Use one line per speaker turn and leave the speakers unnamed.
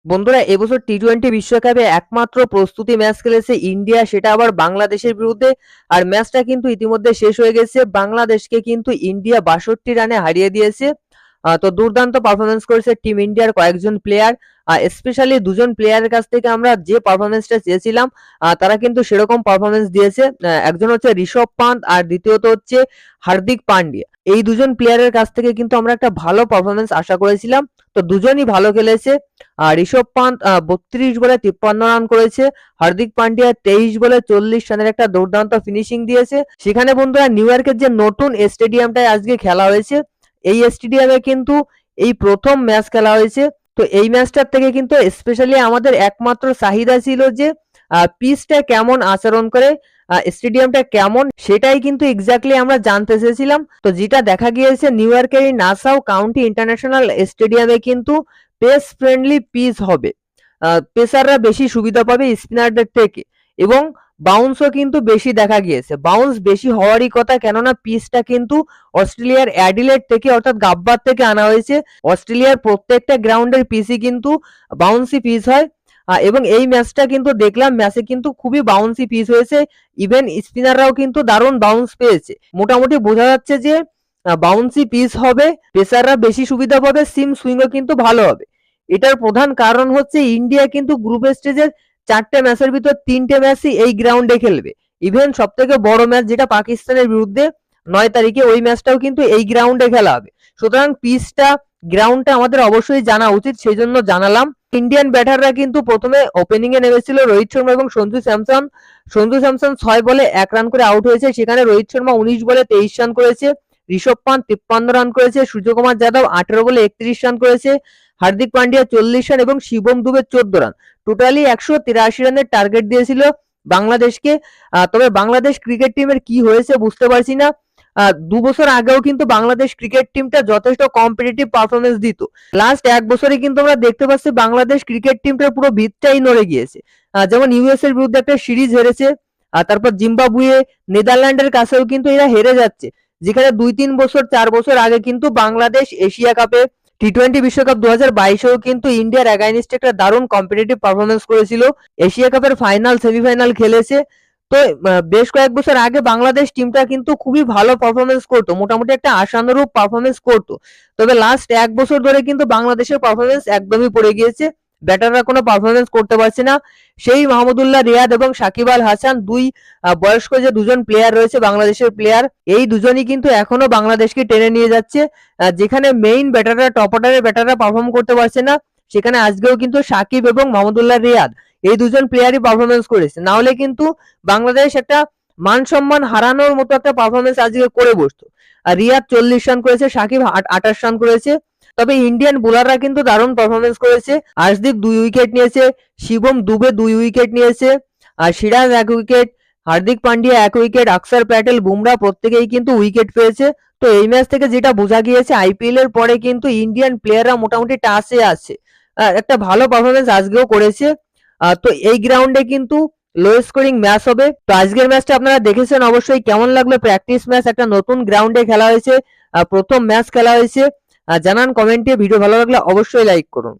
বন্ধুরা, এবছর টি-টোয়েন্টি বিশ্বকাপে একমাত্র প্রস্তুতি ম্যাচ খেলেছে ইন্ডিয়া, সেটা আবার বাংলাদেশের বিরুদ্ধে। আর ম্যাচটা কিন্তু ইতিমধ্যে শেষ হয়ে গেছে। বাংলাদেশকে কিন্তু ইন্ডিয়া ৬২ রানে হারিয়ে দিয়েছে। তো দুর্দান্ত পারফরমেন্স করেছে টিম ইন্ডিয়ার কয়েকজন প্লেয়ার। স্পেশালি দুজন প্লেয়ারের কাছ থেকে আমরা যে পারফরমেন্সটা চেয়েছিলাম, তারা কিন্তু সেরকম পারফরমেন্স দিয়েছে। একজন হচ্ছে ঋষভ পান্ত আর দ্বিতীয়ত হচ্ছে হার্দিক পান্ডিয়া। এই দুজন প্লেয়ারের কাছ থেকে কিন্তু আমরা একটা ভালো পারফরমেন্স আশা করেছিলাম। তো দুজনই ভালো খেলেছে। ঋষভ পান্ত ৩২ বলে ৫৩ রান করেছে। হার্দিক পান্ডিয়া ২৩ বলে ৪০ রানের একটা দুর্দান্ত ফিনিশিং দিয়েছে। সেখানে বন্ধুরা, নিউ ইয়র্কের যে নতুন স্টেডিয়ামটায় আজকে খেলা হয়েছে, এই স্টেডিয়ামে কিন্তু এই প্রথম ম্যাচ খেলা হয়েছে। তো এই ম্যাচটার থেকে কিন্তু স্পেশালি আমাদের একমাত্র চাহিদা ছিল যে পিচটা কেমন আচরণ করে, স্টেডিয়ামটা কেমন, সেটাই কিন্তু এক্স্যাক্টলি আমরা জানতে চেয়েছিলাম। তো যেটা দেখা গিয়েছে, নিউ ইয়র্কের এই নাসাউ কাউন্টি ইন্টারন্যাশনাল স্টেডিয়ামে কিন্তু পেস ফ্রেন্ডলি পিচ হবে। পেসাররা বেশি সুবিধা পাবে স্পিনারদের থেকে, এবং বাউন্সও কিন্তু বেশি দেখা গিয়েছে। বাউন্স বেশি হওয়ারই কথা, কেননা পিচটা কিন্তু অস্ট্রেলিয়ার অ্যাডিলেড থেকে অর্থাৎ গাব্বার থেকে আনা হয়েছে। অস্ট্রেলিয়ার প্রত্যেকটা গ্রাউন্ডের পিচই কিন্তু বাউন্সি পিচ হয়। এবং এই ম্যাচটা কিন্তু দেখলাম, ম্যাচে কিন্তু খুবই বাউন্সি পিচ হয়েছে। ইভেন স্পিনাররাও কিন্তু দারুণ বাউন্স পেয়েছে। মোটামুটি বোঝা যাচ্ছে যে বাউন্সি পিচ হবে, পেসাররা বেশি সুবিধা পাবে, সিম সুইংও কিন্তু ভালো হবে। এটার প্রধান কারণ হচ্ছে ইন্ডিয়া কিন্তু গ্রুপ স্টেজের ৪টে ম্যাচের ভিতর ৩টে ম্যাচই এই গ্রাউন্ডে খেলবে। ইভেন সবথেকে বড় ম্যাচ যেটা পাকিস্তানের বিরুদ্ধে ৯ তারিখে, ওই ম্যাচটাও কিন্তু এই গ্রাউন্ডে খেলা হবে। সুতরাং পিচটা, গ্রাউন্ডটা আমাদের অবশ্যই জানা উচিত, সেই জন্য জানালাম। ইন্ডিয়ান ব্যাটাররা কিন্তু প্রথমে ওপেনিং এ নেমেছিল রোহিত শর্মা এবং সঞ্জু স্যামসন। সঞ্জু স্যামসন ৬ বলে ১ রান করে আউট হয়েছে। সেখানে রোহিত শর্মা ১৯ বলে ২৩ রান করেছে। ঋষভ পান্ত ৫৩ রান করেছে। সূর্যকুমার যাদব ১৮ বলে ৩১ রান করেছে। হার্দিক পান্ডিয়া ৪০ রান এবং শিবম দুবে ১৪ রান। টোটালি ১৮৩ রানের টার্গেট দিয়েছিল বাংলাদেশকে। তবে বাংলাদেশ ক্রিকেট টিমের কি হয়েছে বুঝতে পারছি না। ২ বছর আগেও কিন্তু বাংলাদেশ ক্রিকেট টিমটা যথেষ্ট কম্পিটিটিভ পারফরমেন্স দিত। লাস্ট ১ বছরে কিন্তু আমরা দেখতে পাচ্ছি বাংলাদেশ ক্রিকেট টিমটার পুরো ভিতটাই নড়ে গিয়েছে। যেমন ইউএস এর বিরুদ্ধে একটা সিরিজ হেরেছে, তারপর জিম্বাবুয়ে, নেদারল্যান্ডের কাছেও কিন্তু এরা হেরে যাচ্ছে। যেখানে ২-৩ বছর ৪ বছর আগে কিন্তু বাংলাদেশ এশিয়া কাপে, টি-টোয়েন্টি বিশ্বকাপ ২০২২-এও কিন্তু ইন্ডিয়ার এগেইনস্টে একটা দারুণ কম্পিটিটিভ পারফরমেন্স করেছিল। এশিয়া কাপের ফাইনাল, সেমিফাইনাল খেলেছে। তো বেশ কয়েক বছর আগে বাংলাদেশ টিমটা কিন্তু খুবই ভালো পারফরমেন্স করতো, মোটামুটি একটা আশানুরূপ পারফরমেন্স করতো। তবে লাস্ট ১ বছর ধরে কিন্তু বাংলাদেশের পারফরমেন্স একদমই পড়ে গিয়েছে। ব্যাটাররা কোনো পারফরমেন্স করতে পারছে না। সেই মাহমুদুল্লাহ রিয়াদ এবং সাকিব আল হাসান, দুই বয়স্ক যে দুজন প্লেয়ার রয়েছে বাংলাদেশের প্লেয়ার, এই দুজনই কিন্তু এখনো বাংলাদেশকে টেনে নিয়ে যাচ্ছে। যেখানে মেইন ব্যাটাররা, টপ অর্ডারের ব্যাটাররা পারফর্ম করতে পারছে না, সেখানে আজকেও কিন্তু সাকিব এবং মাহমুদুল্লাহ রিয়াদ, এই দুজন প্লেয়ারই পারফরমেন্স করেছে। না হলে কিন্তু বাংলাদেশ একটা মান সম্মান হারানোর মতো একটা পারফরমেন্স আজকে করে বসতো। রিয়াদ ৪০ রান করেছে, সাকিব ২৮ রান করেছে। তবে ইন্ডিয়ান বোলাররা কিন্তু দারুণ পারফরমেন্স করেছে। আর্শদীপ ২ উইকেট নিয়েছে, শিবম দুবে ২ উইকেট নিয়েছে, আর সিরাজ ১ উইকেট, হার্দিক পান্ডিয়া ১ উইকেট, অক্ষর প্যাটেল, বুমরা প্রত্যেকেই কিন্তু উইকেট পেয়েছে। তো এই ম্যাচ থেকে যেটা বোঝা গিয়েছে, আইপিএল এর পরে কিন্তু ইন্ডিয়ান প্লেয়াররা মোটামুটি টাচে আছে। একটা ভালো পারফরমেন্স আজকেও করেছে। তো এই গ্রাউন্ডে কিন্তু লো স্কোরিং ম্যাচ হবে। তো আজকের ম্যাচটা আপনারা দেখেছেন, অবশ্যই কেমন লাগলো। প্র্যাকটিস ম্যাচ, একটা নতুন গ্রাউন্ডে খেলা হয়েছে, প্রথম ম্যাচ খেলা হয়েছে। জানান কমেন্টে। ভিডিও ভালো লাগলে অবশ্যই লাইক করুন।